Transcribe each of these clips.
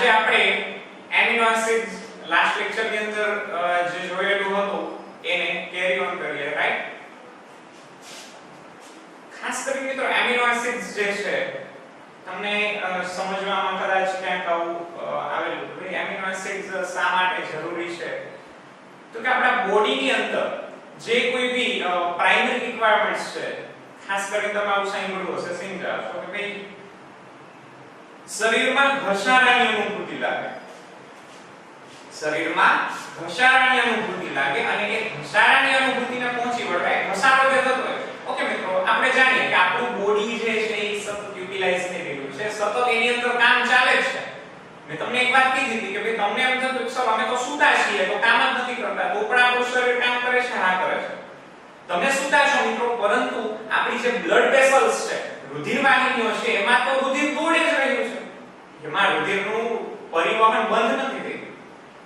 આજે આપણે amino acids last lecture ની અંદર જે જોયેલું હતું એને કેરી ઓન કરીએ, રાઈટ? ખાસ કરીને મિત્રો એમિનો એસિડ્સ જે છે તમને સમજવામાં કદાચ ક્યાંક આવેલું કે એમિનો એસિડ્સ શા માટે જરૂરી છે, તો કે આપણા બોડીની અંદર જે કોઈ બી પ્રાઇમરી રિક્વાયરમેન્ટ્સ છે, ખાસ કરીને તમે આવું સાંભળ્યું હશે સિંગર તો કે ભાઈ શરીરમાં ઘસારાની અનુભૂતિ લાગે, શરીરમાં ઘસારાની અનુભૂતિ લાગે અને એ ઘસારાની અનુભૂતિને પહોંચી વળાય ઘસારો જે થતો હોય. ઓકે મિત્રો, આપણે જાણીએ કે આપણું બોડી જે છે એ સતત યુટિલાઇઝ થઈ રહ્યું છે, સતત એની અંદર કામ ચાલે છે. મેં તમને એક વાત કીધી હતી કે ભાઈ તમને એમ થતું કે સર અમે તો સૂતા છીએ તો કામ જ નથી કરતા, તો પણ આપણું શરીર કામ કરે છે, હા કરે છે. તમે સૂતા છો મિત્રો, પરંતુ આપણી જે બ્લડ વેસલ્સ છે, રુધિર વાહિનીઓ છે, એમાં તો રુધિર દોડી જ રહ્યું છે, એમાં રુધિરનું પરિવહન બંધ નથી થઈ રહ્યું,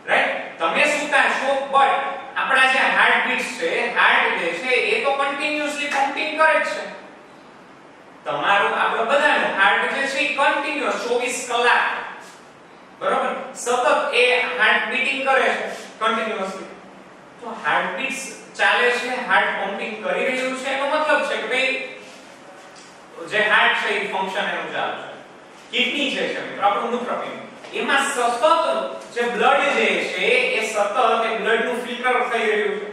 રાઈટ? તમે સૂતા છો બટ આપણા જે હાર્ટ બીટ્સ છે, હાર્ટ જે છે એ તો કન્ટિન્યુઅસલી પમ્પિંગ કરે જ છે. તમારું આપણો બધાનું હાર્ટ જે છે એ કન્ટિન્યુઅસ 24 કલાક બરોબર સતત એ હાર્ટ બીટિંગ કરે છે કન્ટિન્યુઅસલી. તો હાર્ટ બીટ્સ ચાલે છે, હાર્ટ પમ્પિંગ કરી રહ્યું છે, એનો મતલબ છે કે ભાઈ જે હાર્ટ છે એ ફંક્શન એનું ચાલે છે. કિડની જે છે મિત્રો આપણું મૂત્રપિંડ, એમાં સતત જે બ્લડ જે છે એ સતત એ બ્લડનું ફિલ્ટર થઈ રહ્યું છે,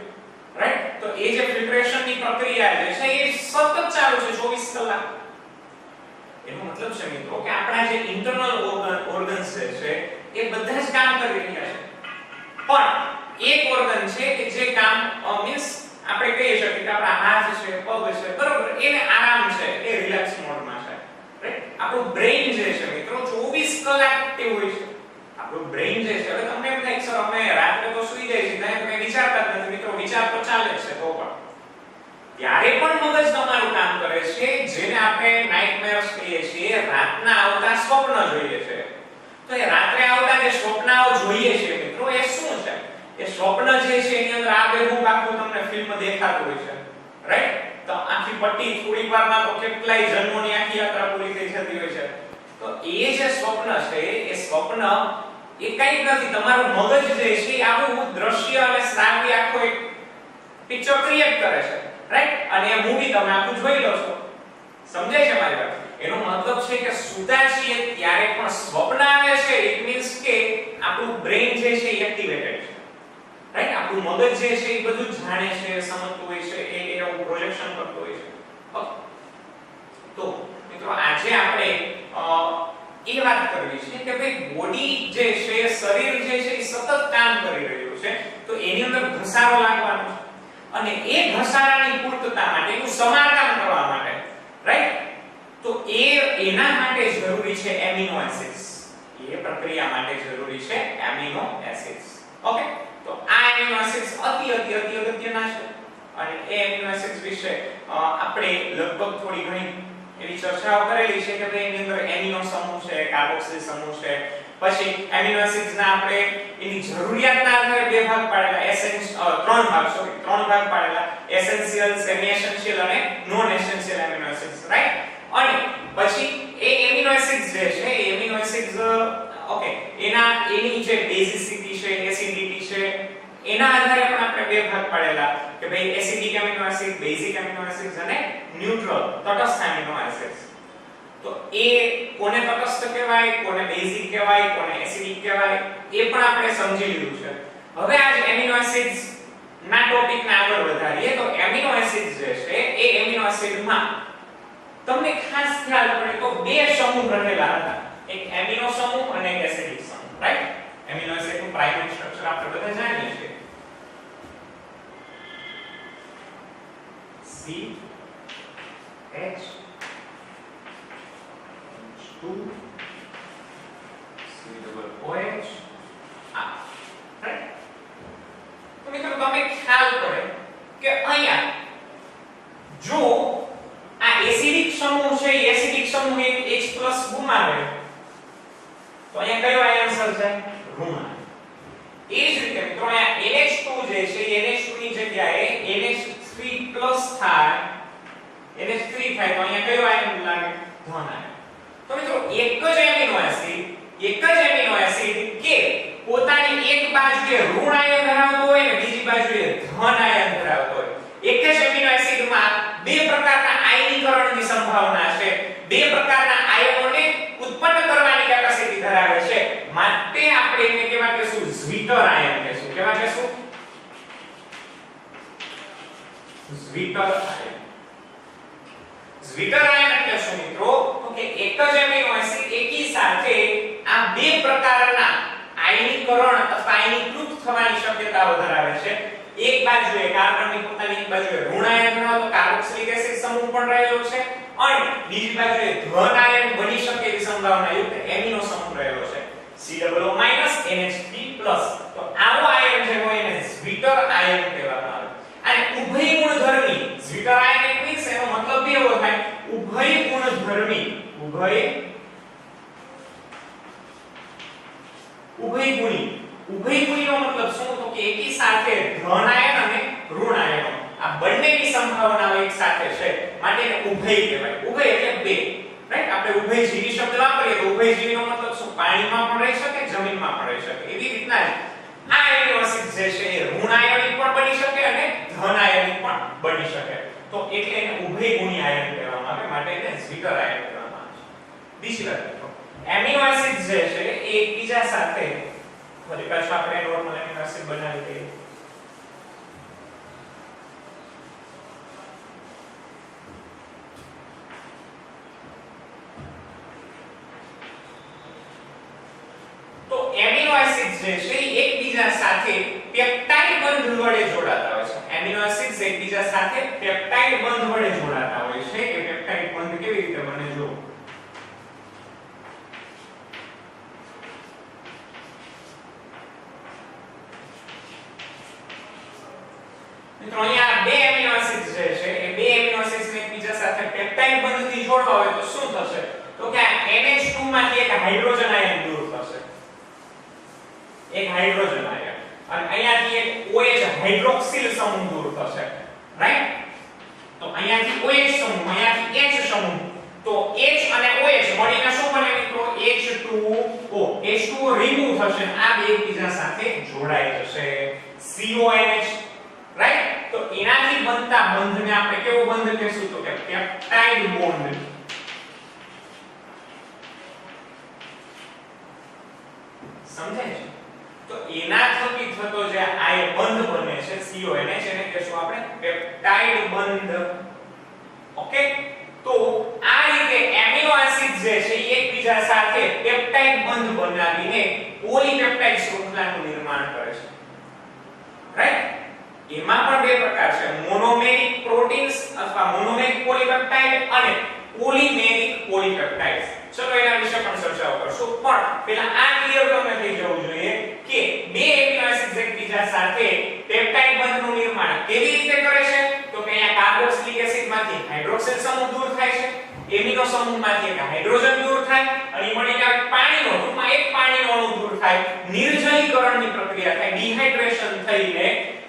રાઈટ? તો એ જે ફિલ્ટરેશનની પ્રક્રિયા જે છે એ સતત ચાલુ છે 24 કલાક. એનો મતલબ છે મિત્રો કે આપણા જે ઇન્ટરનલ ઓર્ગન્સ છે એ બધા જ કામ કરી રહ્યા છે, પણ એક ઓર્ગન છે કે જે કામ મીન્સ આપણે કહી શકીએ કે આપણા હાથ છે, પગ છે, બરોબર, એને આરામ છે, એ રિલેક્સ મોડમાં છે, રાઈટ? આપણું બ્રેઇન જે છે મિત્રો 24 કલાક એક્ટિવ હોય છે. આપણું બ્રેઇન જે છે, હવે તમને એમ થાય સર અમે રાત્રે તો સૂઈ જાય છે, તમે વિચારતા જ નથી. મિત્રો વિચાર તો ચાલે છે, તો પણ ત્યારે પણ મગજ તમારું કામ કરે છે, જેને આપણે નાઇટમેર્સ કહીએ છીએ, રાતના આવતા સ્વપ્ન જોઈએ છે. તો એ રાત્રે આવતા જે સ્વપ્નાઓ જોઈએ છે મિત્રો એ શું છે? એ સ્વપ્ન જે છે એની અંદર આબેહૂબ આખું તમને ફિલ્મ દેખાતું હોય છે, રાઈટ? તો આખી પટ્ટી થોડીક વારમાં તો કેટલાય જન્મોની આખી યાત્રા પૂરી થઈ જતી હોય છે. તો એ જે સ્વપ્ન છે એ સ્વપ્ન એ કંઈ નથી, તમારું મગજ જે છે આવું દ્રશ્ય અને શ્રાવ્ય આખો એક પિક્ચર ક્રિએટ કરે છે, રાઈટ? અને એ મૂવી તમે આખું જોઈ લો છો. સમજાય છે મારી વાત? એનો મતલબ છે કે સુતા છીએ ત્યારે પણ સ્વપ્ન આવે છે, ઇટ મીન્સ કે આપણું બ્રેઇન જે છે એ એક્ટિવેટેડ છે, રાઈટ? આપણું મગજ જે છે એ બધું જાણે છે, સમજતું હોય છે, એ એવું પ્રોજેક્શન કરતું હોય છે. ઓકે, તો મિત્રો આજે આપણે એ વાત કરવી છે કે ભાઈ બોડી જે છે, શરીર જે છે એ સતત કામ કરી રહ્યું છે, તો એની અંદર ઘસારો લાગવાનો છે અને એ ઘસારાની પૂર્તતા માટે, એનું સમારકામ કરવા માટે, રાઈટ? તો એના માટે જરૂરી છે એમિનો એસિડ્સ. એ પ્રક્રિયા માટે જરૂરી છે એમિનો એસિડ્સ. ઓકે, તો આ એમિનો એસિડ્સ અતિ અગત્યના છે અને એ એમિનો એસિડ્સ વિશે આપણે લગભગ થોડી ઘણી એવી ચર્ચાઓ કરેલી છે કે ભાઈ એની અંદર એમિનો સમૂહ છે, કાર્બોક્સિલ સમૂહ છે. પછી એમિનો એસિડ્સ ના આપણે એની જરૂરિયાતના આધારે બે ભાગ પાડેલા, ત્રણ ભાગ પાડેલા: એસેન્શિયલ, સેમી એસેન્શિયલ અને non essential amino acids, right? અને પછી એ એમિનો એસિડ્સ જે છે એ એમિનો એસિડ્સ ઓકે એની જે બેઝિસિટી છે, એસિડિટી છે, એના આધારે પણ આપણે બે ભાગ પાડેલા કે ભાઈ acidic amino acid, basic amino acids અને ન્યુટ્રલ તટસ્થ એમિનો એસિડ્સ. તો એ કોને તટસ્થ કહેવાય, કોને બેઝિક કહેવાય, કોને એસિડિક કહેવાય, એ પણ આપણે સમજી લીધું છે. હવે આ એમિનો એસિડ્સ ના ટોપિકને આગળ વધારીએ તો એમિનો એસિડ્સ જે છે એ એમિનો એસિડમાં તમને ખાસ ખ્યાલ પડે તો બે સમૂહ રહેલા હતા, એક એમિનો સમૂહ અને એક એસિડિક સમૂહ, રાઈટ? એમિનો એસિડનું પ્રાઇમરી સ્ટ્રક્ચર આપણે બધા જાણીએ છીએ. C H 2 COOH, right? તો મિત્રો તમને ખ્યાલ પડે કે અહીંયા જો આ એસિડિક સમૂહ છે, એસિડિક સમૂહ એક H+ ગુમાવે તો અહીંયા કયો આન્સર છે? ઋણ. એ જ રીતે મિત્રો અહીંયા NH2 જે છે NH2 ની જગ્યાએ NH3+ થાય, NH3 થાય તો અહીંયા કયો આયન લાગે? ધન આયન. તો મિત્રો એક જ એમિનો એસિડ પોતાની એક બાજુએ ઋણ આયન ધરાવતો હોય ને બીજી બાજુએ ધન આયન ધરાવતો હોય. એક જ એમિનો એસિડમાં બે પ્રકારના આયનીકરણની સંભાવના છે, બે પ્રકારના આયનોને ઉત્પન્ન કરવાની કેપેસિટી ધરાવે છે. માટે આપણે એને કેવા કહેશું? ઝ્વિટર આયન કહેશું. કેવા કહેશું? Zwitter ion. ઝ્વિટર આયન એટલે શું મિત્રો? તો કે એક જ એમિનો એસિડ એકી સાથે આ બે પ્રકારના આયનીકરણ અથવા આયનીકૃત થવાની શક્યતાઓ ધરાવે છે. એક બાજુએ કાર્બનની પોતાની એક બાજુએ ઋણ આયન ધરાવતો કાર્બોક્સિલિક એસિડ સમૂહ પણ રહેલો છે અને બીજી બાજુએ ધન આયન બની શકે એવી સંભાવના યુક્ત એમિનો સમૂહ રહેલો છે COO- NH3+. તો આવો આયન જે હોય એને ઝ્વિટર આયન કહેવામાં આવે. અને ઉભય ગુણધર્મી ઝ્વિટર આયન એક મિક્સ, એનો મતલબ બે એવો થાય ઉભય ગુણધર્મી. ઉભય ગુણીનો મતલબ શું? તો કે એકી સાથે ધન આયન અને ઋણ આયનો આ બંનેની સંભાવનાઓ એક સાથે છે માટે એને ઉભય કહેવાય. ઉભય એટલે બે, રાઈટ? આપણે ઉભયજીવી શબ્દ વાપરીએ તો ઉભયજીવીનો મતલબ શું? પાણીમાં પણ રહી શકે, જમીનમાં પણ રહી શકે. એવી રીતના આ એમિનો એસિડ જે છે એ ઋણ આયનિક પણ બની શકે અને ધન આયનિક પણ બની શકે. તો એટલે એને ઉભય ગુણી આયન કહેવામાં આવે, માટે એને ઝ્વિટર આયન કહેવામાં આવે છે. બીજી વાત મિત્રો, એમિનો એસિડ જે છે એ એકબીજા સાથે ફરી પાછું આપણે નોર્મલ એમિનો એસિડ બનાવી દઈએ. તો એમિનો એસિડ જે છે એકબીજા સાથે પેપ્ટાઇડ બંધ વડે જોડાતા હોય છે. એમિનો એસિડ્સ એકબીજા સાથે પેપ્ટાઇડ બંધ વડે જોડાતા હોય છે. એ પેપ્ટાઇડ બંધ કેવી રીતે બને જો. મિત્રો અહીંયા બે એમિનો એસિડ્સ જે છે એ બે એમિનો એસિડ્સ ને એકબીજા સાથે પેપ્ટાઇડ બંધથી જોડવા હોય તો શું થશે? તો કે આ NH2 માંથી એક હાઇડ્રોજન આયન દૂર થશે. એક હાઇડ્રોજન આયન અને અહીંયાથી એક OH હાઇડ્રોક્સિલ સમૂહ દૂર થશે, રાઈટ? તો અહીંયાથી OH સમૂહ, અહીંયાથી H સમૂહ. તો H અને OH મળીને શું બને મિત્રો? H2O. H2O રિમૂવ થશે અને આ બે એકબીજા સાથે જોડાઈ જશે. CONH, right? તો એનાથી બનતા બંધને આપણે કેવો બંધ કહેશું? તો કે પેપ્ટાઇડ બોન્ડ. સમજાય છે? તો એના થકી થતો જે આ બંધ બને છે CONH, એને કહેશું આપણે પેપ્ટાઇડ બંધ. ઓકે? તો આ રીતે એમિનો એસિડ જે છે એકબીજા સાથે પેપ્ટાઇડ બંધ બનાવીને પોલીપેપ્ટાઇડ શૃંખલાનું નિર્માણ કરે છે, રાઈટ? એમાં પણ બે પ્રકાર છે, મોનોમેરિક પ્રોટીન્સ અથવા મોનોમેરિક પોલીપેપ્ટાઇડ અને પોલિમેરિક પોલીપેપ્ટાઇડ્સ. ચલો એના વિશે પણ ચર્ચાઓ કરશું, પણ પહેલા આ ક્લિયર તમને થઈ જવું જોઈએ કે બે એમિનો એસિડ્સ એકબીજા સાથે પેપ્ટાઇડ બંધનું નિર્માણ કેવી રીતે કરે છે? તો કે અહીંયા કાર્બોક્સિલિક એસિડમાંથી હાઇડ્રોક્સિલ સમૂહ દૂર થાય છે, એમિનો સમૂહમાંથી એક હાઇડ્રોજન દૂર થાય અને મળીને પાણીનો, ટૂંકમાં એક પાણીનો અણુ દૂર થાય, નિર્જલીકરણની પ્રક્રિયા થાય, ડિહાઇડ્રેશન થઈને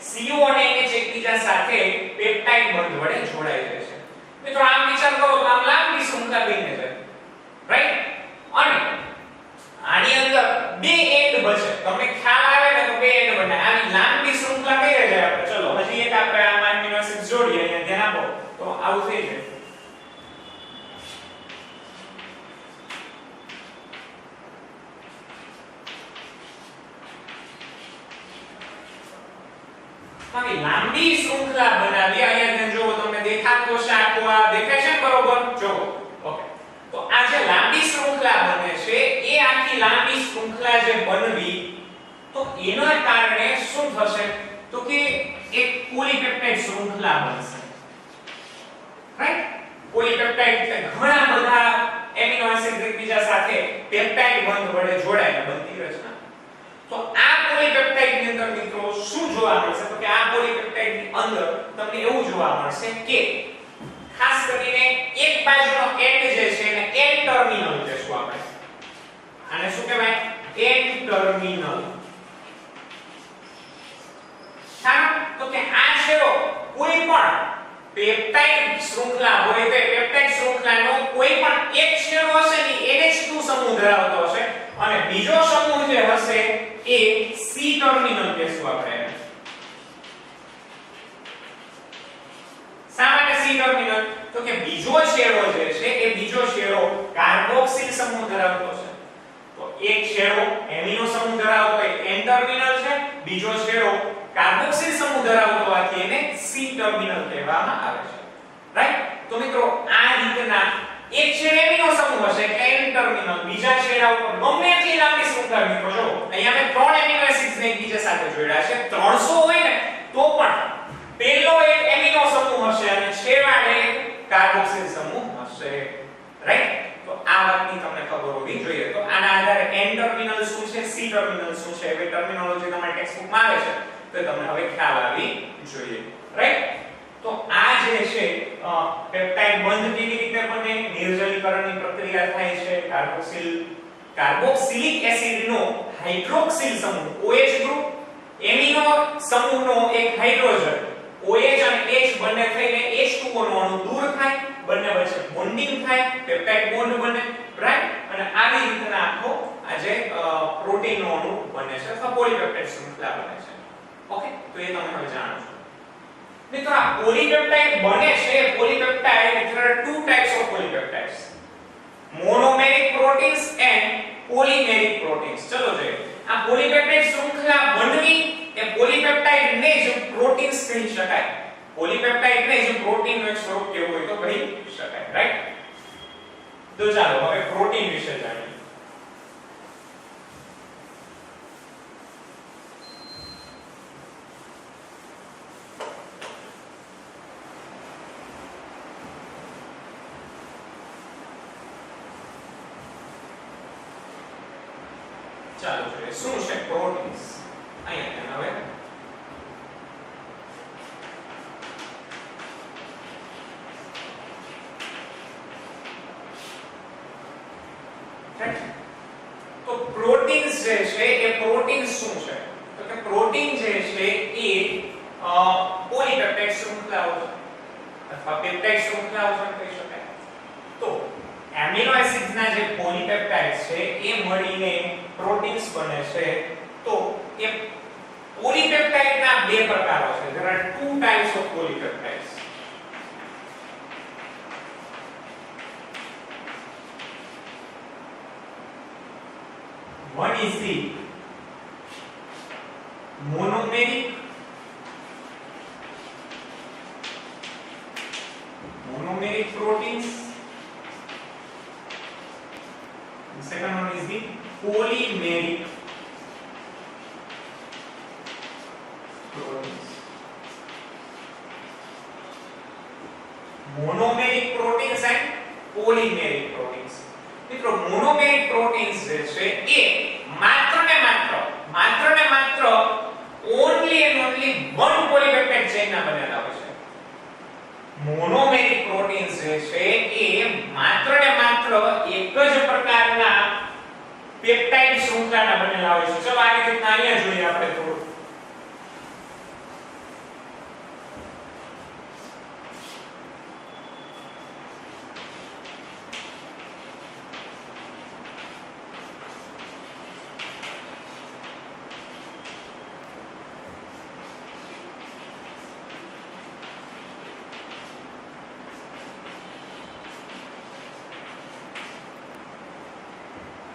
CO અને NH એકબીજા સાથે પેપ્ટાઇડ બંધ વડે જોડાઈ જાય છે. મિત્રો આમ વિચાર કરો તો આમ લાંબી શૃંખલા બની જાય, રાઈટ? અને આની અંદર બે એન્ડ બચે. તમને ખ્યાલ આવે ને તો બે એન્ડ બને. આની લાંબી શૃંખલા કઈ રહે જાય આપણે? ચલો હજી એક આપણે આ એમિનો એસિડ જોડીએ, અહીંયા ધ્યાન આપો તો આવું થઈ જાય. હવે લાંબી શૃંખલા બનાવી. અહીંયા જો તમને દેખાતો છે આખો આ દેખાય છે બરોબર? જો ઓકે. તો આ જે લાંબી શૃંખલા બને છે એ આખી લાંબી શૃંખલા જે બનવી, તો એના કારણે શું થશે? તો કે એક પોલીપેપ્ટાઇડ શૃંખલા બનશે, રાઈટ? પોલીપેપ્ટાઇડ એટલે ઘણા બધા એમિનો એસિડ એકબીજા સાથે પેપ્ટાઇડ બંધ વડે જોડાઈને બનતી રચના. તો આ પોલીપેપ્ટાઇડ ની અંદર મિત્રો શું જોવા મળશે? તો કે આ પોલીપેપ્ટાઇડ ની અંદર તમને એવું જોવા મળશે કે ખાસ કરીને એક બાજુનો એન્ડ જે છે એને એન્ડ ટર્મિનલ કહેશું આપણે. આને શું કહેવાય? And terminal. સારું? તો કે આ છેડો કોઈ પણ પેપ્ટાઇડ શૃંખલા હોય તો પેપ્ટાઇડ શૃંખલાનો કોઈ પણ એક છેડો હશે ને NH2 સમૂહ ધરાવતો હશે અને બીજો સમૂહ જે હશે એ ટર્મિનલ કહેશું આપણે એને. શા માટે સી ટર્મિનલ? તો કે બીજો છેડો જે છે એ બીજો છેડો કાર્બોક્સિલ સમૂહ ધરાવતો છે. તો એક છેડો એમિનો સમૂહ ધરાવતો હોય એન ટર્મિનલ છે, બીજો છેડો કાર્બોક્સિલ સમૂહ ધરાવતો હોવાથી એને સી ટર્મિનલ કહેવામાં આવે છે. રાઈટ? તો મિત્રો આ રીતના એક છેડે એમિનો સમૂહ હશે એટલે એન ટર્મિનલ, બીજા છેડા ઉપર ગમે એટલી લાંબી શૃંખલા મિત્રો જો અહીંયા મેં 3 એમિનો એસિડ્સ ને એકબીજા સાથે જોડ્યા છે. 300 હોય ને તો પણ પહેલો એક એમિનો સમૂહ હશે અને છેવાડે કાર્બોક્સિલ સમૂહ હશે. રાઈટ? તો આ વાતની તમને ખબર હોવી જોઈએ. તો આના આધારે એન ટર્મિનલ શું છે, સી ટર્મિનલ શું છે, એ ટર્મિનોલોજી તમારા ટેક્સ્ટબુકમાં આવે છે તો તમને હવે ખ્યાલ આવી જોઈએ. રાઈટ? તો આ જે છે પેપ્ટાઇડ બંધ કેવી રીતે બને, નિર્જલીકરણની પ્રક્રિયા થાય છે, કાર્બોક્સિલિક એસિડનો હાઇડ્રોક્સિલ સમૂહ OH ગ્રુપ, એમિનો સમૂહનો એક હાઇડ્રોજન OH અને H બંને થઈને H2O નો અણુ દૂર થાય, બંને વચ્ચે બોન્ડિંગ થાય, પેપ્ટાઇડ બોન્ડ બને. રાઈટ? અને આવી રીતના આખો આ જે પ્રોટીનનો અણુ બને છે અથવા પોલીપેપ્ટાઇડ શૃંખલા બને છે. ઓકે? તો એ તમે હવે જાણો છો. મિત્રો આ પોલીપેપ્ટાઇડ બને છે. Polypeptide, there are two types of polypeptides, monomeric proteins and polymeric proteins. ચલો જોઈએ. આ પોલીપેપ્ટાઇડ શૃંખલા બનવી એ પોલીપેપ્ટાઇડ ને જ પ્રોટીન્સ કહી શકાય. પોલીપેપ્ટાઇડ ને જ પ્રોટીન નું એક સ્વરૂપ કેવું હોય તો કહી શકાય. રાઈટ? તો ચાલો હવે પ્રોટીન વિશે જાણીએ. ચાલો જોઈએ શું છે પ્રોટીન્સ. અહીંયા હવે તો પ્રોટીન્સ જે છે એ પ્રોટીન્સ શું છે? તો કે પ્રોટીન જે છે એ પોલીપેપ્ટાઇડ શૃંખલાઓ છે અથવા પેપ્ટાઇડ શૃંખલાઓ છે કહી શકાય. તો એમિનો એસિડ્સ ના જે પોલીપેપ્ટાઇડ્સ છે એ મળીને પ્રોટીન્સ બને છે. તો એ પોલીપેપ્ટાઇડ ના બે પ્રકારો છે. there are two types of polypeptides. One is the monomeric proteins. The second one is the polymeric proteins. Monomeric proteins and polymeric proteins. મિત્રો મોનોમેરિક પ્રોટીન્સ જે છે એ માત્ર ને માત્ર only and only one polypeptide chain ના બનેલા હોય છે. મોનોમેરિક પ્રોટીન્સ જે છે એ માત્ર ને માત્ર એક જ પ્રકારના પેપ્ટાઇડ શૃંખલાના બનેલા હોય છે. ચલો આ રીતે અહીંયા જોઈએ આપણે થોડું.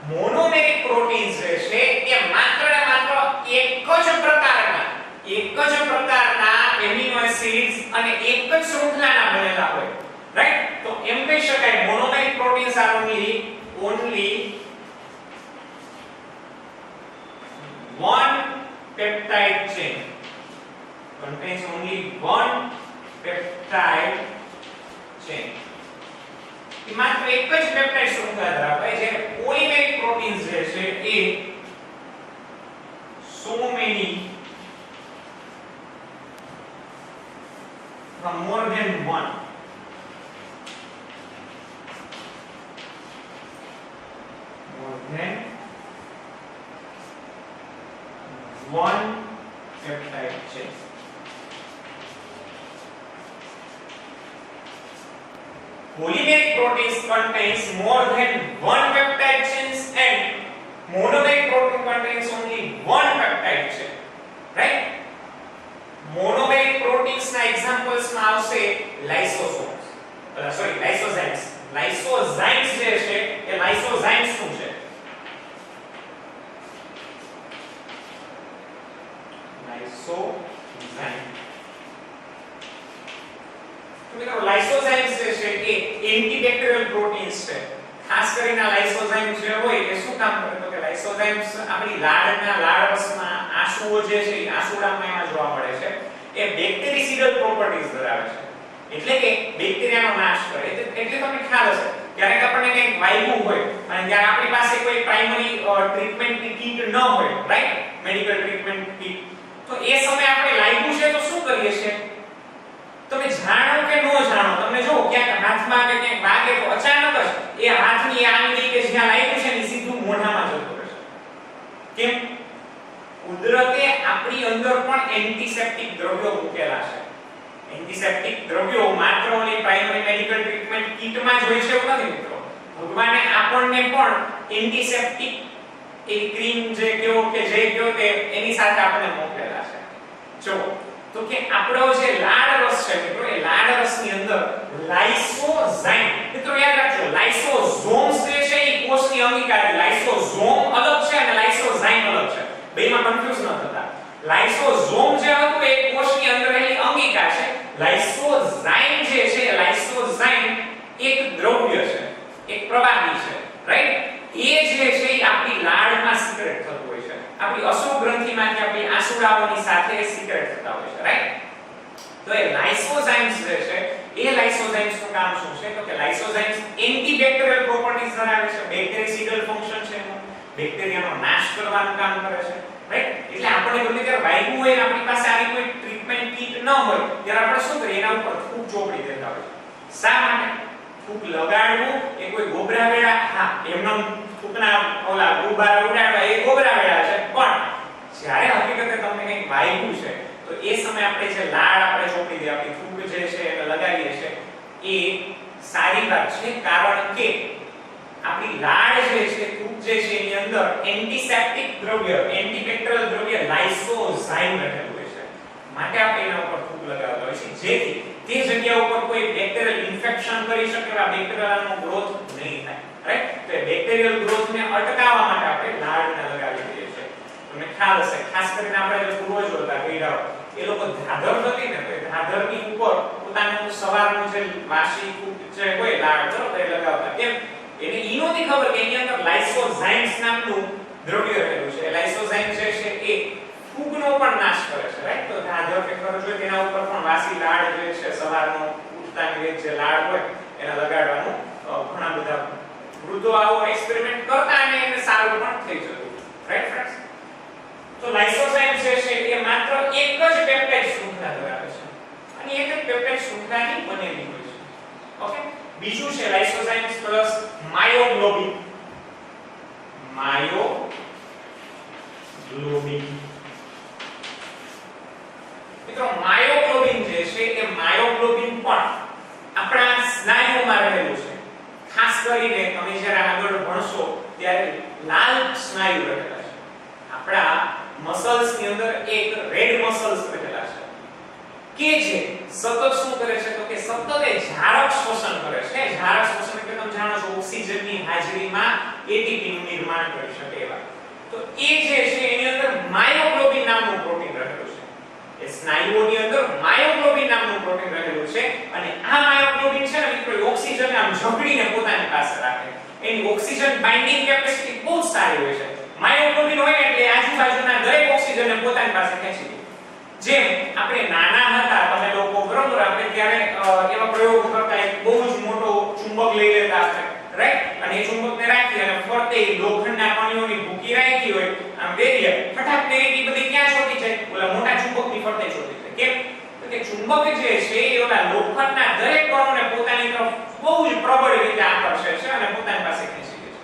મોનોમેરિક પ્રોટીન્સ જે છે એ માત્ર ને માત્ર એક જ પ્રકારના એમિનો એસિડ્સ અને એક જ શૃંખલાના બનેલા હોય. રાઈટ? તો એમ કહી શકાય monomeric proteins are only one peptide chain, contains only one peptide chain. માત્ર એક જ પેપ્ટાઇડ શૃંખલા ધરાવે છે. પોલિમેરિક પ્રોટીન્સ જે છે એ so many more than one peptide chain. Polymeric proteins contains more than one peptide chains and monomeric protein contains only one peptide type છે, right? Monomeric proteins ના એક્ઝામ્પલ્સ માં આવશે લાઇસોસોમ્સ, સોરી લાઇસોઝાઇમ્સ. લાઇસોઝાઇમ્સ જે છે એ લાઇસોઝાઇમ્સ શું છે? લાઇસોઝાઇમ. તો મિત્રો લાઇસોઝાઇમ્સ જે છે એ એન્ટીબેક્ટેરિયલ પ્રોટીન્સ છે. ખાસ કરીને લાઇસોઝાઇમ જે હોય એ શું કામ કરે? તો કે લાઇસોઝાઇમ્સ આપણી લાળરસમાં આંસુઓ જે છે એ આંસુડામાં એમાં જોવા મળે છે. એ બેક્ટેરિસિડલ પ્રોપર્ટીઝ ધરાવે છે, એટલે કે બેક્ટેરિયાનો નાશ કરે. એટલે તમને ખ્યાલ હશે ક્યારેક આપણને કંઈક વાગ્યું હોય અને ત્યારે આપણી પાસે કોઈ પ્રાઇમરી ટ્રીટમેન્ટની કીટ ન હોય, રાઈટ? મેડિકલ ટ્રીટમેન્ટ કીટ, તો એ સમયે આપણે લાગ્યું છે તો શું કરીએ છીએ? તમે જાણો કે ન જાણો, તમને જો ક્યાંક હાથમાં કે ક્યાંક વાગે તો અચાનક જ એ હાથની આંગળી કે જ્યાં લાગ્યું છે એ સીધું મોઢામાં જતું રહેશે. કેમ? કુદરતે આપણી અંદર પણ એન્ટિસેપ્ટિક દ્રવ્યો મૂકેલા છે. એન્ટિસેપ્ટિક દ્રવ્યો માત્ર ઓલી પ્રાઇમરી મેડિકલ ટ્રીટમેન્ટ કીટમાં જ હોય છે એવું નથી મિત્રો. ભગવાને આપણને પણ એન્ટિસેપ્ટિક એ ક્રીમ જે કયો કે જે કયો તે એની સાથે આપણને મોકલેલા છે. જો તો કે આપણો જે લાળરસ છે મિત્રો, એ લાળરસની અંદર લાઇસોઝાઇમ, મિત્રો યાદ રાખજો, લાઇસોઝોમ્સ જે છે એ કોષની અંગિકા છે. લાઇસોઝોમ અલગ છે અને લાઇસોઝાઇમ અલગ છે, બેમાં કન્ફ્યુઝ ન થતા. લાઇસોઝોમ જે હતું એ કોષની અંદર રહેલી અંગિકા છે. લાઇસોઝાઇમ જે છે, લાઇસોઝાઇમ એક દ્રવ્ય છે, એક પ્રવાહી છે, રાઈટ? એ જે છે એ આપણી લાળમાં સિક્રેટ થતું હોય છે. આપણી અશ્રુ ગ્રંથિમાંથી આપણી આંસુડાઓની સાથે સિક્રેટ થતા હોય છે, રાઈટ? તો એ લાઇસોઝાઇમ્સ જે છે એ લાઇસોઝાઇમ્સ નું કામ શું છે? તો કે લાઇસોઝાઇમ્સ એન્ટીબેક્ટેરિયલ પ્રોપર્ટીઝ ધરાવે છે. બેક્ટેરિસિડલ ફંક્શન છે એનું, બેક્ટેરિયાનો નાશ કરવાનું કામ કરે છે, રાઈટ? એટલે આપણે ગમે ત્યારે વાગ્યું હોય અને આપણી પાસે આવી કોઈ ટ્રીટમેન્ટ કીટ ન હોય ત્યારે આપણે શું કરીએ? એના ઉપર ફૂગ ચોપડી દેતા હોય. શા માટે? ફૂગ લગાડવું એ કોઈ ગોબરા વેડા, હા એમનો ફૂગના ઓલા ગુબારા ઉડાડવા એ ગોબરા વેડા છે, પણ જ્યારે હકીકતે તમને કંઈક વાગ્યું છે તો એ સમયે આપણે જે લાળ આપણે ચોપડી દે, આપણી ફૂગ જે છે એને લગાવીએ છે, એ સારી વાત છે. કારણ કે આપણી લાળ જે છે, ફૂગ જે છે એની અંદર એન્ટિસેપ્ટિક દ્રવ્ય, એન્ટીબેક્ટેરિયલ દ્રવ્ય લાઇસોઝાઇમ રહેલું હોય છે. માટે આપણે એના ઉપર ફૂગ લગાવતા હોય છે, જેથી તે જગ્યા ઉપર કોઈ બેક્ટેરિયલ ઇન્ફેક્શન કરી શકે, એવા બેક્ટેરિયાનો ગ્રોથ નહીં થાય, રાઈટ? તો એ બેક્ટેરિયલ ગ્રોથને અટકાવવા માટે આપણે લાળને લગાવી દઈએ છીએ. તમને ખ્યાલ હશે, ખાસ કરીને આપણે જે પૂર્વજો હતા ગઈડાઓ, એ લોકો ધાધર હતી ને, તો એ ધાધરની ઉપર પોતાનું સવારનું જે વાસી ફૂગ જે હોય લાળ બરોબર એ લગાવતા. કેમ? એને ઈ નહોતી ખબર કે એની અંદર લાઇસોઝાઇમ્સ નામનું દ્રવ્ય રહેલું છે. લાઇસોઝાઇમ જે છે એ ફૂગનો પણ નાશ કરે છે, રાઈટ? તો ધાધર કે ખરજ હોય તેના ઉપર પણ વાસી લાળ જે છે સવારનો ઉઠતાની વેત જે લાળ હોય એને લગાડવાનું ઘણા બધા વૃદ્ધો આવો એક્સપેરિમેન્ટ કરતા અને એને સારું પણ થઈ જતું, રાઈટ ફ્રેન્ડ્સ? તો લાઇસોઝાઇમ જે છે એ માત્ર એક જ પેપ્ટાઇડ શૃંખલા ધરાવે છે અને એક જ પેપ્ટાઇડ શૃંખલાની બનેલી હોય છે. ઓકે? બીજું છે લાઇસોઝાઇમ્સ પ્લસ માયોગ્લોબિન. માયોગ્લોબિન મિત્રો, માયોગ્લોબિન જે છે એ માયોગ્લોબિન પણ આપણા સ્નાયુઓમાં રહેલું છે. ખાસ કરીને તમે જ્યારે આગળ ભણશો ત્યારે લાલ સ્નાયુ રહેલા છે. આપણા મસલ્સ ની અંદર એક રેડ મસલ્સ રહેલા છે કે જે સતત શું કરે છે? તો કે સતત એ ઝારક શ્વસન કરે છે. ઝારક શ્વસન એટલે તમે જાણો છો ઓક્સિજનની હાજરીમાં એટીપી નું નિર્માણ કરી શકે એવા. તો એ જે છે એની અંદર માયોગ્લોબિન નામનું પ્રોટીન રહેલું છે. એ સ્નાયુઓની અંદર માયોગ્લોબિન નામનું પ્રોટીન રહેલું છે અને આ માયોગ્લોબિન છે ને મિત્રો ઓક્સિજનને આમ ઝઘડીને પોતાની પાસે રાખે. એની ઓક્સિજન બાઇન્ડિંગ કેપેસિટી બહુ સારી હોય છે. માયોગ્લોબિન હોય એટલે આજુબાજુના દરેક ઓક્સિજનને પોતાની પાસે ખેંચી લે. જેમ આપણે નાના હતા તમે લોકો બરોબર, આપણે ત્યારે એવા પ્રયોગ કરતા, એક બહુ જ મોટો ચુંબક લઈ લેતા આપણે, રાઈટ? અને એ ચુંબકને રાખી અને ફરતે લોખંડના કણીઓની ભૂકી રાખી હોય આમ વેરીએ ફટાક તેરી બધી ક્યાં છોટી જાય? ઓલા મોટા ચુંબકની ફરતે છોટી જાય. કેમ? તો કે ચુંબક જે છે એ ઓલા લોખંડના દરેક કણોને પોતાની તરફ બહુ જ પ્રબળ રીતે આકર્ષે છે અને પોતાની પાસે ખેંચી લે છે.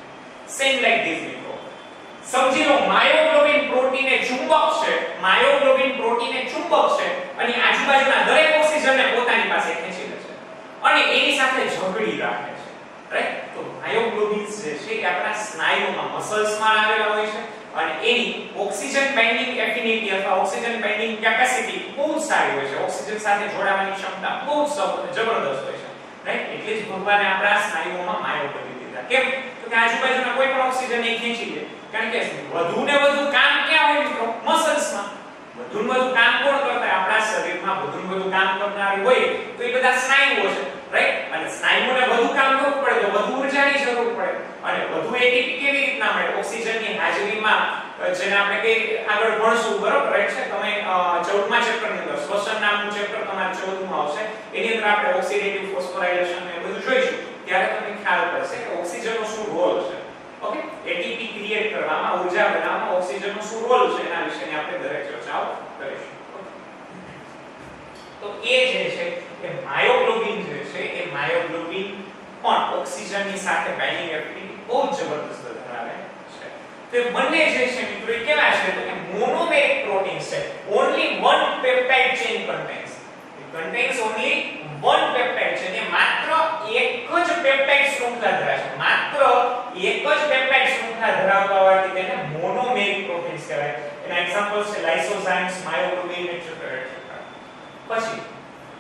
સેમ લાઈક ધીસ મિત્રો. સમજી લો માયોગ્લોબિન પ્રોટીન એ ચુંબક છે, માયોગ્લોબિન પ્રોટીન એ ચુંબક છે અને આજુબાજુના દરેક ઓક્સિજનને પોતાની પાસે ખેંચી લે છે અને એની સાથે ઝઘડી રાખે છે, રાઈટ? તો માયોગ્લોબિન્સ જે છે એ આપણા સ્નાયુઓમાં મસલ્સમાં આવેલા હોય છે અને એની ઓક્સિજન બાઇન્ડિંગ એફિનિટી અથવા ઓક્સિજન બાઇન્ડિંગ કેપેસિટી બહુ જ સારી હોય છે, ઓક્સિજન સાથે જોડાવાની ક્ષમતા બહુ જ જબરદસ્ત હોય છે, રાઈટ? એટલે જ ભગવાને આપણા સ્નાયુઓમાં માયો કરી દીધા. કેમ? તો કે આજુબાજુના કોઈ પણ ઓક્સિજન એ ખેંચી લે. કારણ કે વધુ ને વધુ કામ ક્યાં હોય મિત્રો? મસલ્સમાં. વધુ ને વધુ કામ કોણ કરતા હોય? આપણા શરીરમાં વધુ ને વધુ કામ કરનાર હોય તો એ બધા સ્નાયુઓ છે, રાઈટ? અને સ્નાયુઓને વધુ કામ કરવું પડે તો વધુ ઊર્જાની જરૂર પડે અને વધુ એટીપી કેવી રીતના મળે? ઓક્સિજનની હાજરીમાં, જેને આપણે કે આગળ ભણશું, બરોબર? રાઈટ છે. તમે 14મા ચેપ્ટરની અંદર શ્વસન નામનું ચેપ્ટર તમારે 14મું આવશે, એની અંદર આપણે ઓક્સિડેટિવ ફોસ્ફોરાઇલેશન ને બધું જોઈશું. ત્યારે તમને ખ્યાલ પડશે કે ઓક્સિજનનો શું રોલ છે. ઓકે, એટીપી ક્રિએટ કરવામાં, ઊર્જા બનાવવામાં ઓક્સિજનનો શું રોલ છે એના વિશેની આપણે દરેક ચર્ચાઓ કરીશું. તો એ જે છે એ માયોગ્લોબિન જે છે એ માયોગ્લોબિન પણ ઓક્સિજનની સાથે બાઇન્ડિંગ એફિનિટી બહુ જબરદસ્ત ધરાવે છે. તે બંને જે છે મિત્રો એ કેવા છે? તો કે મોનોમેરિક પ્રોટીન છે. only one peptide chain contains. It contains only one peptide chain. એ માત્ર એક જ પેપ્ટાઇડ શૃંખલા ધરાવે છે. માત્ર એક જ પેપ્ટાઇડ શૃંખલા ધરાવતા હોવાથી તેને મોનોમેરિક પ્રોટીન્સ કહેવાય. એના એક્ઝામ્પલ્સ છે લાઇસોઝાઇમ્સ, માયોગ્લોબિન એટસેટ્રા એટસેટ્રા. પછી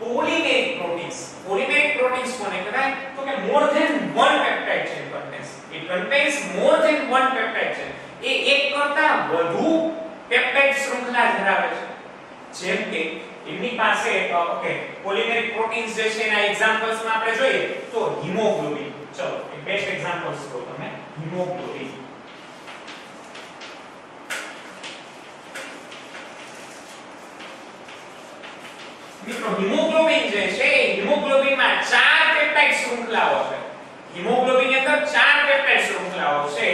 પોલિમેરિક પ્રોટીન્સ. પોલિમેરિક પ્રોટીન્સ કોને કહેવાય? તો કે more than one peptide chain contains. It contains more than one peptide chain. એ એક કરતા વધુ પેપ્ટાઇડ શૃંખલા ધરાવે છે. જેમ કે એમની પાસે ઓકે પોલિમેરિક પ્રોટીન્સ જે છે એના એક્ઝામ્પલ્સમાં આપણે જોઈએ તો હિમોગ્લોબિન. ચલો એક બેસ્ટ એક્ઝામ્પલ્સ કહો તમે. હિમોગ્લોબિન. મિત્રો હિમોગ્લોબિન જે છે હિમોગ્લોબિનમાં 4 પેપ્ટાઇડ શૃંખલાઓ છે. હિમોગ્લોબિન અંદર 4 પેપ્ટાઇડ શૃંખલાઓ છે.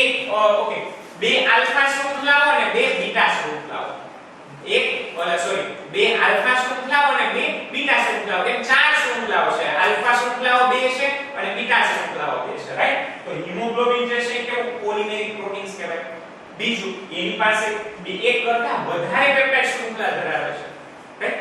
એક ઓકે 2 આલ્ફા શૃંખલાઓ અને 2 બીટા શૃંખલાઓ. બે આલ્ફા શૃંખલાઓ અને 2 બીટા શૃંખલાઓ. એમ 4 શૃંખલાઓ છે. આલ્ફા શૃંખલાઓ 2 છે અને બીટા શૃંખલાઓ 2 છે, રાઈટ? તો હિમોગ્લોબિન જે છે કે પોલિમેરિક પ્રોટીન્સ કહેવાય. બીજું એની પાસે એક કરતા વધારે પેપ્ટાઇડ શૃંખલા ધરાવે છે, રાઈટ?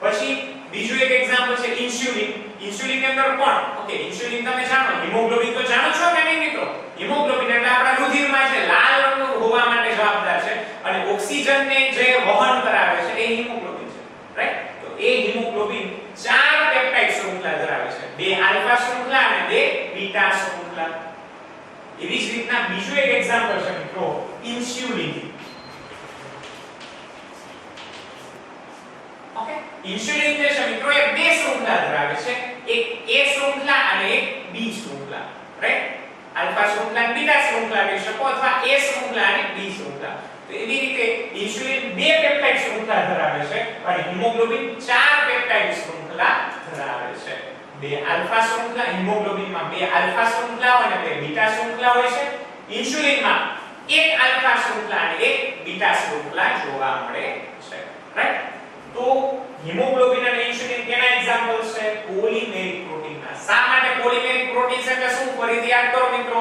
પછી બીજું એક એક્ઝામ્પલ છે ઇન્સ્યુલિન. ઇન્સ્યુલિન ની અંદર પણ ઓકે ઇન્સ્યુલિન તમે જાણો, હિમોગ્લોબિન તો જાણો છો કે નહીં મિત્રો? હિમોગ્લોબિન એટલે આપણા રુધિરમાં છે, લાલ રંગનું હોવા માટે જવાબદાર છે અને ઓક્સિજનને જે વહન કરાવે છે એ હિમોગ્લોબિન છે, રાઈટ? તો એ હિમોગ્લોબિન 4 પેપ્ટાઇડ શૃંખલા ધરાવે છે. 2 આલ્ફા શૃંખલા અને 2 બીટા શૃંખલા. એવી જ રીતના બીજું એક એક્ઝામ્પલ છે મિત્રો ઇન્સ્યુલિન. ઓકે, ઇન્સ્યુલિન જે છે મિત્રો એ 2 શૃંખલા ધરાવે છે. એક A શૃંખલા અને એક B શૃંખલા, રાઈટ? આલ્ફા શૃંખલા અને બીટા શૃંખલા કહી શકો અથવા A શૃંખલા અને B શૃંખલા. તો એવી રીતે ઇન્સ્યુલિન 2 પેપ્ટાઇડ શૃંખલા ધરાવે છે અને હિમોગ્લોબિન 4 પેપ્ટાઇડ શૃંખલા ધરાવે છે. 2 આલ્ફા શૃંખલા, હિમોગ્લોબિનમાં 2 આલ્ફા શૃંખલાઓ અને 2 બીટા શૃંખલા હોય છે. ઇન્સ્યુલિનમાં 1 આલ્ફા શૃંખલા અને 1 બીટા શૃંખલા જોવા મળે છે, રાઈટ? તો હિમોગ્લોબિન અને ઇન્સ્યુલિન કેના એક્ઝામ્પલ્સ છે? પોલિમેરિક પ્રોટીનના. શા માટે પોલિમેરિક પ્રોટીન્સ એટલે શું? ફરીથી યાદ કરો મિત્રો.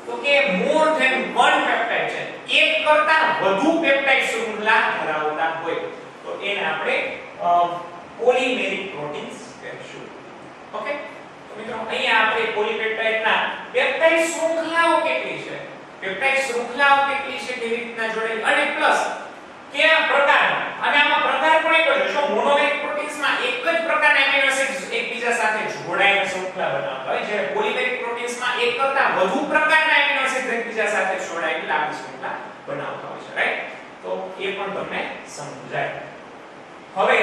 તો કે મોર ધેન વન પેપ્ટાઇડ છે. એક કરતા વધુ પેપ્ટાઇડ શૃંખલા ધરાવતા હોય તો એને આપણે પોલિમેરિક પ્રોટીન્સ કહીશું. ઓકે, તો મિત્રો અહીંયા આપણે પોલીપેપ્ટાઇડના પેપ્ટાઇડ શૃંખલાઓ કેટલી છે, પેપ્ટાઇડ શૃંખલાઓ કેટલી છે, કેવી રીતના જોડેલી અને પ્લસ કયા પ્રકારના. અને આમાં પ્રકાર પણ એક જ છે. મોનોમેરિક પ્રોટીન્સમાં એક જ પ્રકારના એમિનો એસિડ્સ એકબીજા સાથે જોડાઈને શૃંખલા બનાવતા હોય, જ્યારે પોલિમેરિક પ્રોટીન્સમાં એક કરતાં વધુ પ્રકારના એમિનો એસિડ્સ એકબીજા સાથે જોડાઈને લાંબી શૃંખલા બનાવતા હોય છે, રાઈટ? તો એ પણ તમને સમજાય. હવે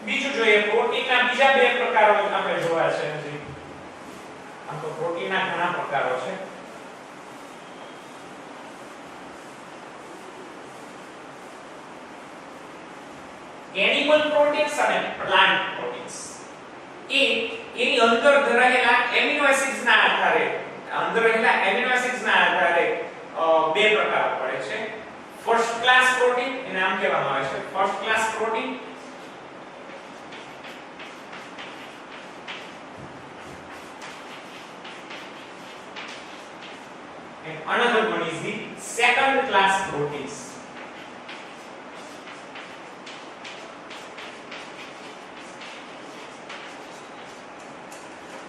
બીજું જોઈએ, પ્રોટીનના બીજા બે પ્રકારો આપણે જોવા છે. હજી આમ તો પ્રોટીનના ઘણા પ્રકારો છે. એનિમલ પ્રોટીન્સ અને પ્લાન્ટ પ્રોટીન્સ. એની અંદર રહેલા એમિનો એસિડ્સ ના આધારે બે પ્રકાર પડે છે. ફર્સ્ટ ક્લાસ પ્રોટીન, એને આમ કહેવામાં આવે છે first class protein, and another one is the second class proteins.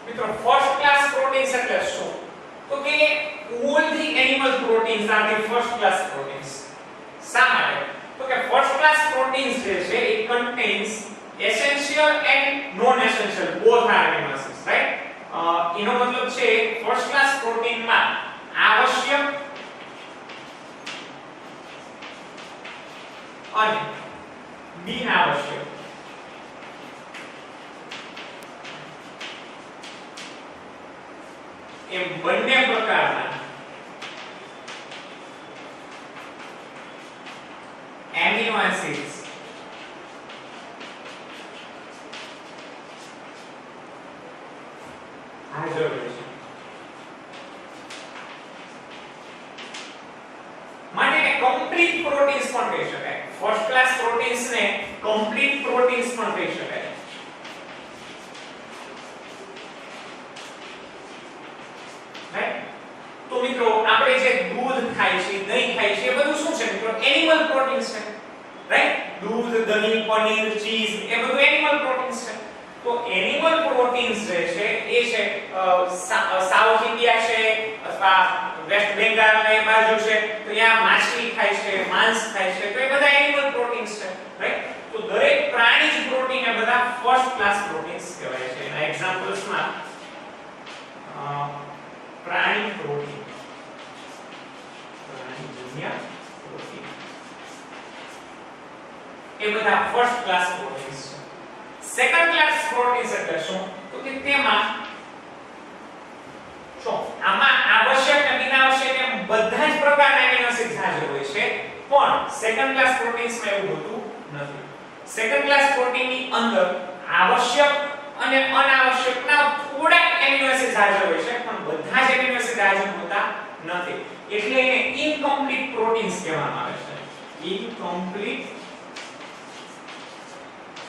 મિત્રો ફર્સ્ટ ક્લાસ પ્રોટીન્સ એટલે શું? તો કે all the animal proteins are the first class proteins. શા માટે? તો કે first class proteins જે છે it contains essential and non essential both are amino acids, right? એનો મતલબ છે first class protein માં આવશ્યક અને બિન આવશ્યક એ બંને પ્રકારના એમિનો એસિડ્સ હાજર હોય છે. માટે કમ્પ્લીટ પ્રોટીન્સ પણ કહી શકાય. ફર્સ્ટ ક્લાસ પ્રોટીન્સ ને કમ્પ્લીટ પ્રોટીન્સ પણ કહી શકાય. રાઈટ? તો મિત્રો આપણે જે દૂધ ખાય છે, દહીં ખાય છે, એ બધું શું છે મિત્રો? એનિમલ પ્રોટીન્સ છે. રાઈટ? દૂધ, દહીં, પનીર, ચીઝ એ બધું એનિમલ પ્રોટીન્સ છે. તો એનિમલ પ્રોટીન્સ જે છે એ છે સાઉથ ઇન્ડિયા છે અથવા વેસ્ટ બેંગાલ ને બાજુ છે તો ત્યાં માછલી ખાય છે, માંસ ખાય છે, તો એ બધા એનિમલ પ્રોટીન્સ છે. રાઈટ? તો દરેક પ્રાણીજ પ્રોટીન એ બધા ફર્સ્ટ ક્લાસ પ્રોટીન્સ કહેવાય છે. એના એક્ઝામ્પલ્સમાં પ્રાણી પ્રોટીન, પ્રાણીજન્ય પ્રોટીન એ બધા ફર્સ્ટ ક્લાસ પ્રોટીન્સ છે. સેકન્ડ ક્લાસ પ્રોટીન્સ એટલે શું? તો કે તેમાં જો આમાં આવશ્યક અને બિનઆવશ્યક એમ બધા જ પ્રકારના એમિનો એસિડ્સ હાજર હોય છે, પણ સેકન્ડ ક્લાસ પ્રોટીન્સમાં એવું હોતું નથી. સેકન્ડ ક્લાસ પ્રોટીનની અંદર આવશ્યક અને અનાવશ્યકના થોડા એમિનો એસિડ્સ હાજર હોય છે, પણ બધા જ એમિનો એસિડ હાજર હોતા નથી. એટલે એને ઇનકમ્પ્લીટ પ્રોટીન્સ કહેવામાં આવે છે. Incomplete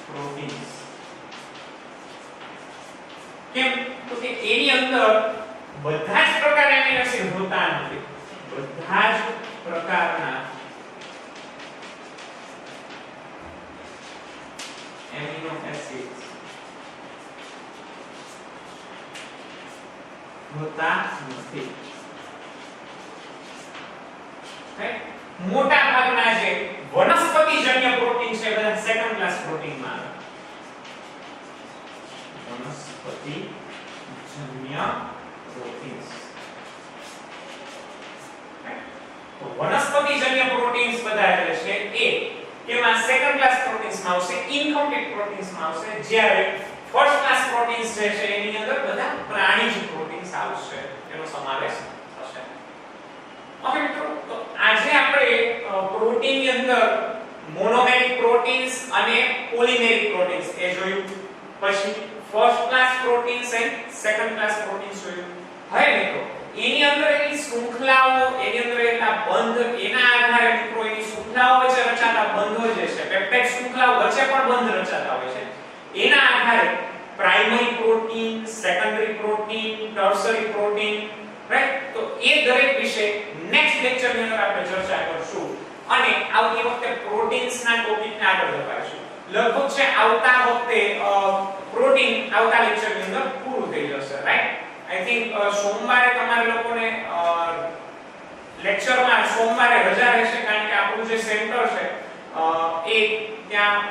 proteins. કેમ? તો કે એની અંદર બધા જ પ્રકારના એમિનો એસિડ હોતા નથી. બધા જ પ્રકારના એમિનો એસિડ્સ હોતા નથી. મોટા ભાગના જે વનસ્પતિજન્ય પ્રોટીન છે બધા સેકન્ડ ક્લાસ પ્રોટીનમાં આવે. વનસ્પતિજન્ય પ્રોટીન્સ. તો વનસ્પતિજન્ય પ્રોટીન્સ બધા એટલે છે એ એમાં સેકન્ડ ક્લાસ પ્રોટીન્સમાં આવશે, ઇનકમ્પ્લીટ પ્રોટીન્સમાં આવશે, જ્યારે ફર્સ્ટ ક્લાસ પ્રોટીન્સ જે છે એની અંદર બધા પ્રાણીજ પ્રોટીન્સ આવશે, એનો સમાવેશ થશે. ઓકે મિત્રો, તો આજે આપણે પ્રોટીનની અંદર મોનોમેરિક પ્રોટીન્સ અને પોલિમેરિક પ્રોટીન્સ એ જોયું. પછી first class proteins and second class proteins જોયું. હવે મિત્રો એની અંદર એની શૃંખલાઓ, એની અંદર એના બંધ, એના આધારે મિત્રો એની શૃંખલાઓ વચ્ચે રચાતા બંધો જે છે, પેપ્ટાઇડ શૃંખલાઓ વચ્ચે પણ બંધ રચાતા હોય છે. એના આધારે primary protein, secondary protein, tertiary protein, right? તો એ દરેક વિશે નેક્સ્ટ લેક્ચરની અંદર આપણે ચર્ચા કરશું અને આવતી વખતે પ્રોટીન્સના ટોપિકને આગળ વધારીશું. લગભગ છે આવતા વખતે પ્રોટીન આવતા લેક્ચરની અંદર પૂરું થઈ જશે, રાઈટ? આઈ થિંક સોમવારે તમારે લોકોને લેક્ચરમાં સોમવારે રજા રહેશે, કારણ કે આપણું જે સેન્ટર છે એ ત્યાં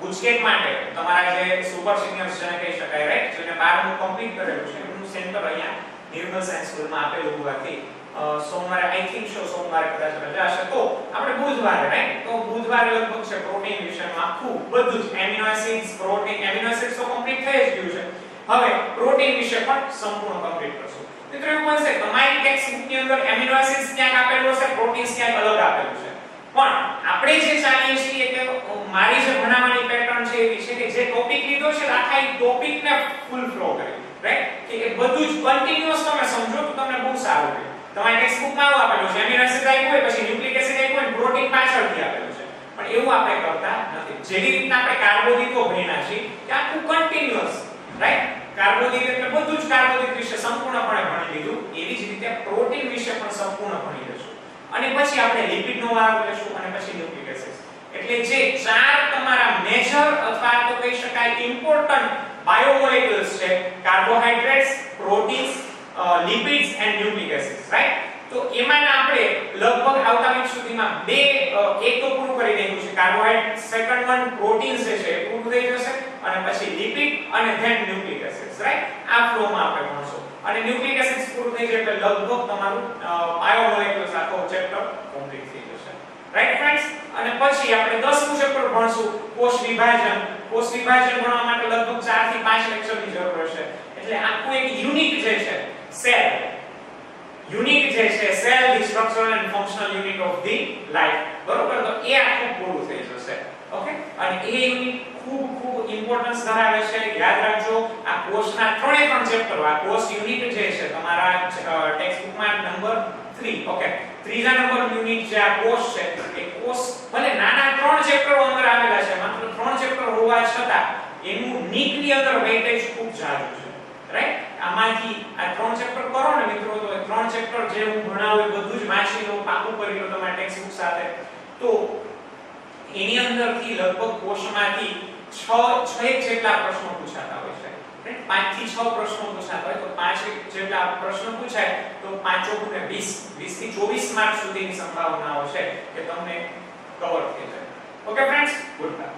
ગુજકેટ માટે તમારા જે સુપર સિનિયર્સ જેને કહી શકાય, રાઈટ, જેને 12મું કમ્પ્લીટ કરેલું છે એનું સેન્ટર અહીંયા નિર્મલ સાયન્સ સ્કૂલમાં આપેલું હોવાથી સોમવારે આઈ થિંક સોમવારે કદાચ રજા હશે. તો આપણે બુધવારે, રાઈટ, તો બુધવારે લગભગ છે પ્રોટીન વિષયમાં આખું બધું જ amino acids, protein, amino acids તો કમ્પ્લીટ થઈ જ ગયું છે. હવે પ્રોટીન વિશે પણ સંપૂર્ણ કમ્પ્લીટ કરશું. મિત્રો એવું બનશે તમારી ટેક્સ્ટબુકની અંદર એમિનો એસિડ્સ ક્યાંક આપેલું હશે, પ્રોટીન્સ ક્યાંક અલગ આપેલું છે, પણ આપણે જે ચાલીએ છીએ કે મારી જે ભણાવવાની પેટર્ન છે એવી છે કે જે ટોપિક લીધો છે આખા એ ટોપિકને ફૂલ ફ્લો કરી, રાઈટ, કે એ બધું જ કન્ટીન્યુઅસ તમે સમજો તો તમને બહુ સારું રહે. તમારી ટેક્સ્ટબુકમાં આવું આપેલું છે, એમિનો એસિડ આપ્યું હોય, પછી ન્યુક્લિક એસિડ આપ્યું હોય, પ્રોટીન પાછળથી આપેલું છે, પણ એવું આપણે કરતા નથી. જેવી રીતના આપણે કાર્બોદિતો ભણ્યા છે કે આખું કન્ટીન્યુઅસ, રાઈટ, કાર્બોદિત એટલે બધું જ કાર્બોદિત વિશે સંપૂર્ણપણે ભણી લીધું, એવી જ રીતે પ્રોટીન વિશે પણ સંપૂર્ણ ભણી લેશું. અને પછી આપણે લિપિડનો ભાગ લેશું અને પછી ન્યુક્લિક એસિડ્સ. એટલે જે ચાર તમારા મેજર અથવા તો કહી શકાય ઇમ્પોર્ટન્ટ બાયોમોલેક્યુલ્સ છે, carbohydrates, proteins, lipids and nucleic acids, right? તો એમાંના આપણે લગભગ આવતા વીક સુધીમાં બે એક તો પૂરું કરી નાખ્યું છે કાર્બોહાઈડ્રેટ, સેકન્ડ વન પ્રોટીન્સ જે છે એ પૂરું થઈ જશે અને પછી લિપિડ અને ધેન ન્યુક્લિક એસિડ્સ, રાઈટ? આ ફ્લોમાં આપણે ભણશું અને ન્યુક્લિક એસિડ્સ પૂરું થઈ જાય એટલે લગભગ તમારું બાયોમોલેક્યુલ્સ આખો ચેપ્ટર કમ્પ્લીટ થઈ જશે, રાઈટ ફ્રેન્ડ્સ? અને પછી આપણે 10મું ચેપ્ટર ભણશું કોષ વિભાજન. કોષ વિભાજન ભણવા માટે લગભગ 4 થી 5 લેક્ચરની જરૂર હશે. એટલે આખું એક યુનિટ જે છે સેલ યુનિટ જે છે cell the structural and functional unit of the life, બરોબર? તો એ આખું પૂરું થઈ જશે. ઓકે? અને એ યુનિટ ખૂબ ખૂબ ઇમ્પોર્ટન્સ ધરાવે છે. યાદ રાખજો આ કોર્સના 3 ચેપ્ટર, આ કોર્સ યુનિટ જે છે તમારા ટેક્સ્ટ બુકમાં નંબર 3, ઓકે, ત્રીજા નંબર યુનિટ જે આ કોર્સ છે એ કોર્સ ભલે નાના 3 ચેપ્ટરો અંદર આવેલા છે, માત્ર 3 ચેપ્ટર હોવા છતાં એનું નીકની અંદર વેઇટેજ ખૂબ જાજુ છે, રાઈટ? આમાંથી આ 3 ચેપ્ટર કરો ને મિત્રો તો 3 ચેપ્ટર જે હું ભણાવું એ બધું જ વાંચી લો, પાકું કરી લો તમારા ટેક્સ્ટ બુક સાથે, તો એની અંદરથી લગભગ કોર્સમાંથી 6 જેટલા પ્રશ્નો પૂછાતા હોય છે, રાઈટ? 5 થી 6 પ્રશ્નો પૂછાતા હોય તો 5 જેટલા પ્રશ્નો પૂછાય તો 5 ચોક ને 20 થી 24 માર્ક સુધીની સંભાવનાઓ છે કે તમને કવર થઈ જાય. Okay friends, good bye.